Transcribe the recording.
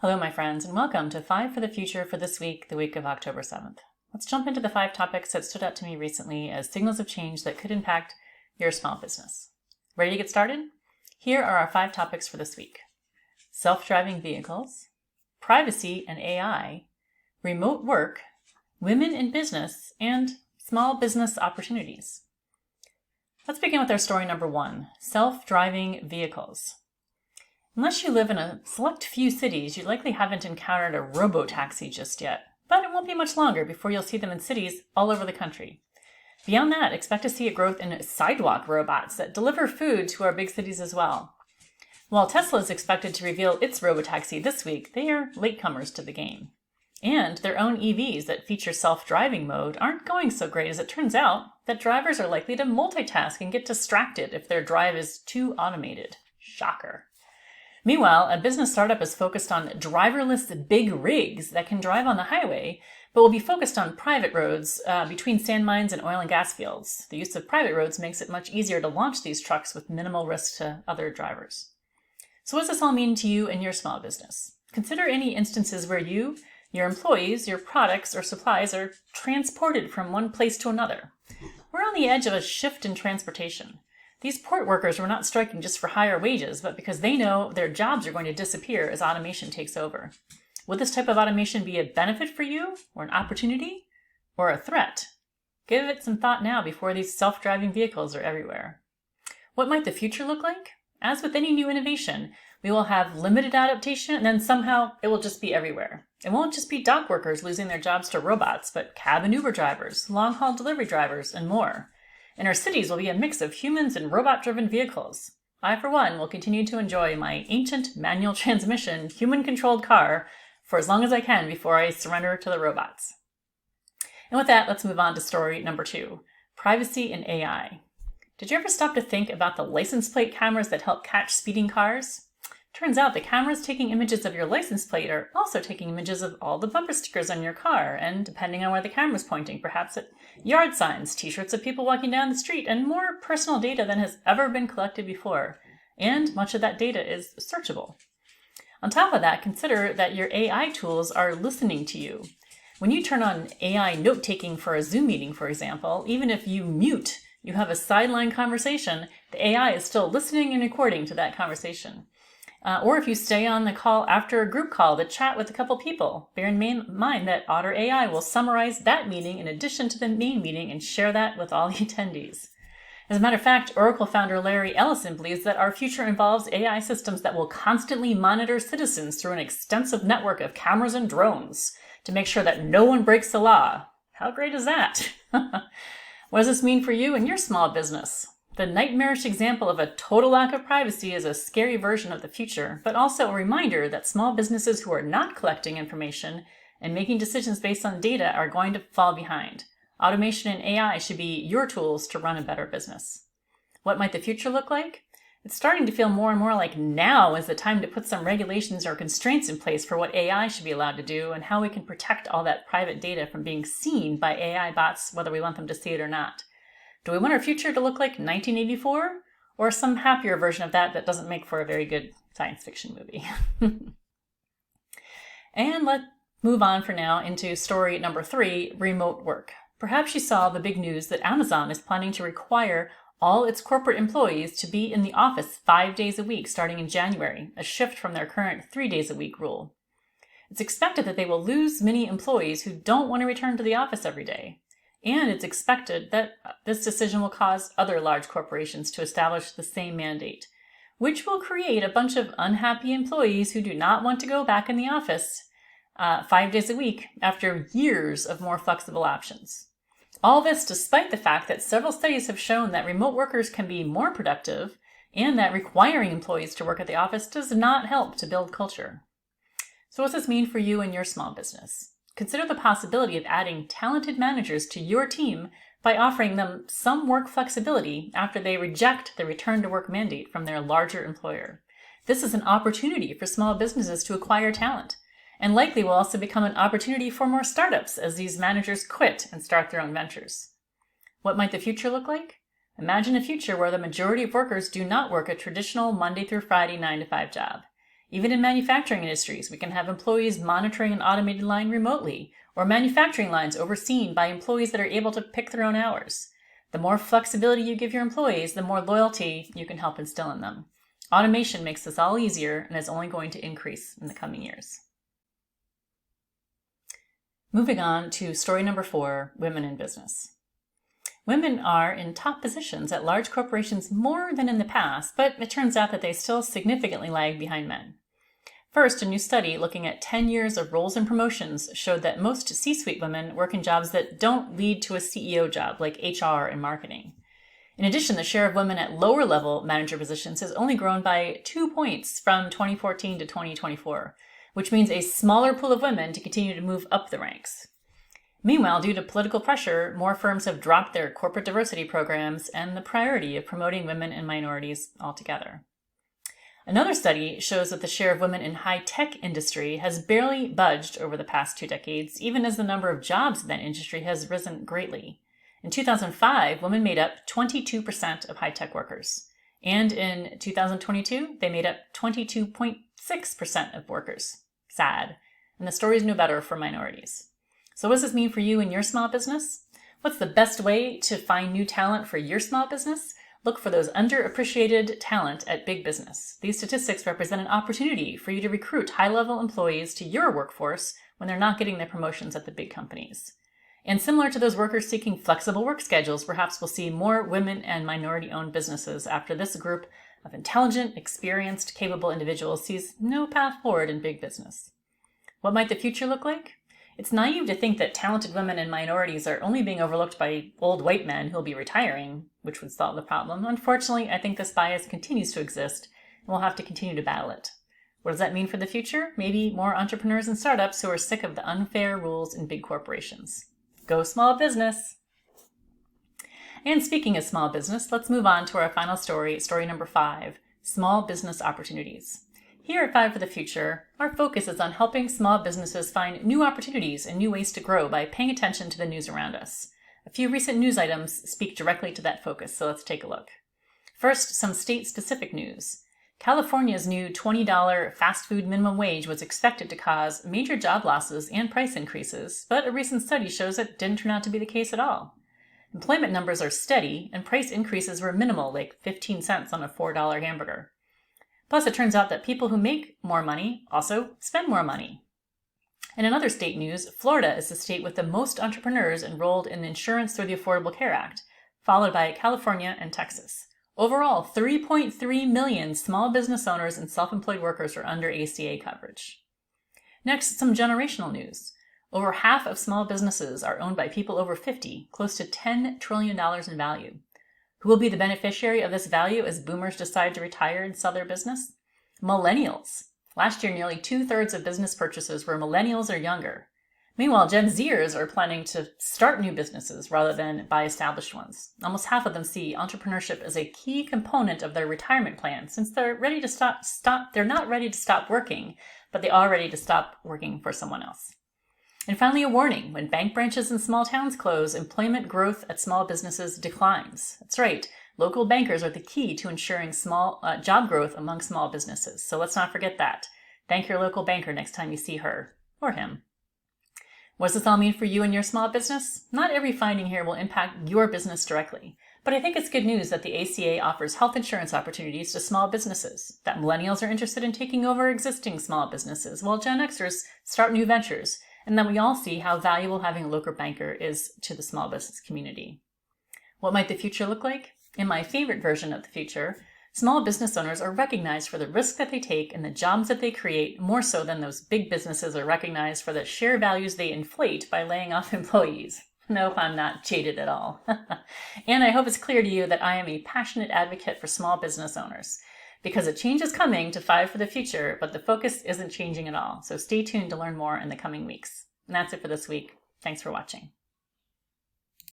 Hello, my friends, and welcome to 5 for the Future for this week, the week of October 7th. Let's jump into the 5 topics that stood out to me recently as signals of change that could impact your small business. Ready to get started? Here are our 5 topics for this week. Self-driving vehicles, privacy and AI, remote work, women in business, and small business opportunities. Let's begin with our story number 1, self-driving vehicles. Unless you live in a select few cities, you likely haven't encountered a Robotaxi just yet, but it won't be much longer before you'll see them in cities all over the country. Beyond that, expect to see a growth in sidewalk robots that deliver food to our big cities as well. While Tesla is expected to reveal its Robotaxi this week, they are latecomers to the game. And their own EVs that feature self-driving mode aren't going so great, as it turns out that drivers are likely to multitask and get distracted if their drive is too automated. Shocker. Meanwhile, a business startup is focused on driverless big rigs that can drive on the highway, but will be focused on private roads between sand mines and oil and gas fields. The use of private roads makes it much easier to launch these trucks with minimal risk to other drivers. So what does this all mean to you and your small business? Consider any instances where you, your employees, your products, or supplies are transported from one place to another. We're on the edge of a shift in transportation. These port workers were not striking just for higher wages, but because they know their jobs are going to disappear as automation takes over. Would this type of automation be a benefit for you, or an opportunity, or a threat? Give it some thought now before these self-driving vehicles are everywhere. What might the future look like? As with any new innovation, we will have limited adaptation, and then somehow it will just be everywhere. It won't just be dock workers losing their jobs to robots, but cab and Uber drivers, long-haul delivery drivers, and more. And our cities will be a mix of humans and robot-driven vehicles. I, for one, will continue to enjoy my ancient manual transmission, human-controlled car for as long as I can before I surrender to the robots. And with that, let's move on to story number 2, privacy and AI. Did you ever stop to think about the license plate cameras that help catch speeding cars? Turns out the cameras taking images of your license plate are also taking images of all the bumper stickers on your car, and depending on where the camera's pointing, perhaps at yard signs, t-shirts of people walking down the street, and more personal data than has ever been collected before. And much of that data is searchable. On top of that, consider that your AI tools are listening to you. When you turn on AI note-taking for a Zoom meeting, for example, even if you have a sideline conversation, the AI is still listening and recording to that conversation. Or if you stay on the call after a group call to chat with a couple people, bear in mind that Otter AI will summarize that meeting in addition to the main meeting and share that with all the attendees. As a matter of fact, Oracle founder Larry Ellison believes that our future involves AI systems that will constantly monitor citizens through an extensive network of cameras and drones to make sure that no one breaks the law. How great is that? What does this mean for you and your small business? The nightmarish example of a total lack of privacy is a scary version of the future, but also a reminder that small businesses who are not collecting information and making decisions based on data are going to fall behind. Automation and AI should be your tools to run a better business. What might the future look like? It's starting to feel more and more like now is the time to put some regulations or constraints in place for what AI should be allowed to do and how we can protect all that private data from being seen by AI bots, whether we want them to see it or not. Do we want our future to look like 1984? Or some happier version of that doesn't make for a very good science fiction movie? And let's move on for now into story number 3, remote work. Perhaps you saw the big news that Amazon is planning to require all its corporate employees to be in the office 5 days a week starting in January, a shift from their current 3 days a week rule. It's expected that they will lose many employees who don't want to return to the office every day. And it's expected that this decision will cause other large corporations to establish the same mandate, which will create a bunch of unhappy employees who do not want to go back in the office 5 days a week after years of more flexible options. All this despite the fact that several studies have shown that remote workers can be more productive and that requiring employees to work at the office does not help to build culture. So what does this mean for you and your small business? Consider the possibility of adding talented managers to your team by offering them some work flexibility after they reject the return to work mandate from their larger employer. This is an opportunity for small businesses to acquire talent, and likely will also become an opportunity for more startups as these managers quit and start their own ventures. What might the future look like? Imagine a future where the majority of workers do not work a traditional Monday through Friday 9-to-5 job. Even in manufacturing industries, we can have employees monitoring an automated line remotely, or manufacturing lines overseen by employees that are able to pick their own hours. The more flexibility you give your employees, the more loyalty you can help instill in them. Automation makes this all easier and is only going to increase in the coming years. Moving on to story number 4, women in business. Women are in top positions at large corporations more than in the past, but it turns out that they still significantly lag behind men. First, a new study looking at 10 years of roles and promotions showed that most C-suite women work in jobs that don't lead to a CEO job, like HR and marketing. In addition, the share of women at lower level manager positions has only grown by 2 points from 2014 to 2024, which means a smaller pool of women to continue to move up the ranks. Meanwhile, due to political pressure, more firms have dropped their corporate diversity programs and the priority of promoting women and minorities altogether. Another study shows that the share of women in high-tech industry has barely budged over the past 2 decades, even as the number of jobs in that industry has risen greatly. In 2005, women made up 22% of high-tech workers. And in 2022, they made up 22.6% of workers. Sad. And the story is no better for minorities. So what does this mean for you and your small business? What's the best way to find new talent for your small business? Look for those underappreciated talent at big business. These statistics represent an opportunity for you to recruit high-level employees to your workforce when they're not getting their promotions at the big companies. And similar to those workers seeking flexible work schedules, perhaps we'll see more women and minority-owned businesses after this group of intelligent, experienced, capable individuals sees no path forward in big business. What might the future look like? It's naive to think that talented women and minorities are only being overlooked by old white men who'll be retiring, which would solve the problem. Unfortunately, I think this bias continues to exist, and we'll have to continue to battle it. What does that mean for the future? Maybe more entrepreneurs and startups who are sick of the unfair rules in big corporations. Go small business! And speaking of small business, let's move on to our final story, story number 5, small business opportunities. Here at 5 for the Future, our focus is on helping small businesses find new opportunities and new ways to grow by paying attention to the news around us. A few recent news items speak directly to that focus, so let's take a look. First, some state-specific news. California's new $20 fast food minimum wage was expected to cause major job losses and price increases, but a recent study shows it didn't turn out to be the case at all. Employment numbers are steady, and price increases were minimal, like 15 cents on a $4 hamburger. Plus, it turns out that people who make more money also spend more money. And in other state news, Florida is the state with the most entrepreneurs enrolled in insurance through the Affordable Care Act, followed by California and Texas. Overall, 3.3 million small business owners and self-employed workers are under ACA coverage. Next, some generational news. Over half of small businesses are owned by people over 50, close to $10 trillion in value. Who will be the beneficiary of this value as boomers decide to retire and sell their business? Millennials. Last year, nearly 2/3 of business purchases were millennials or younger. Meanwhile, Gen Zers are planning to start new businesses rather than buy established ones. Almost half of them see entrepreneurship as a key component of their retirement plan, since they're ready to they're not ready to stop working, but they are ready to stop working for someone else. And finally, a warning. When bank branches in small towns close, employment growth at small businesses declines. That's right. Local bankers are the key to ensuring job growth among small businesses. So let's not forget that. Thank your local banker next time you see her or him. What does this all mean for you and your small business? Not every finding here will impact your business directly, but I think it's good news that the ACA offers health insurance opportunities to small businesses, that millennials are interested in taking over existing small businesses, while Gen Xers start new ventures, and that we all see how valuable having a local banker is to the small business community. What might the future look like? In my favorite version of the future, small business owners are recognized for the risk that they take and the jobs that they create more so than those big businesses are recognized for the share values they inflate by laying off employees. Nope, I'm not jaded at all. And I hope it's clear to you that I am a passionate advocate for small business owners, because a change is coming to 5 for the Future, but the focus isn't changing at all. So stay tuned to learn more in the coming weeks. And that's it for this week. Thanks for watching.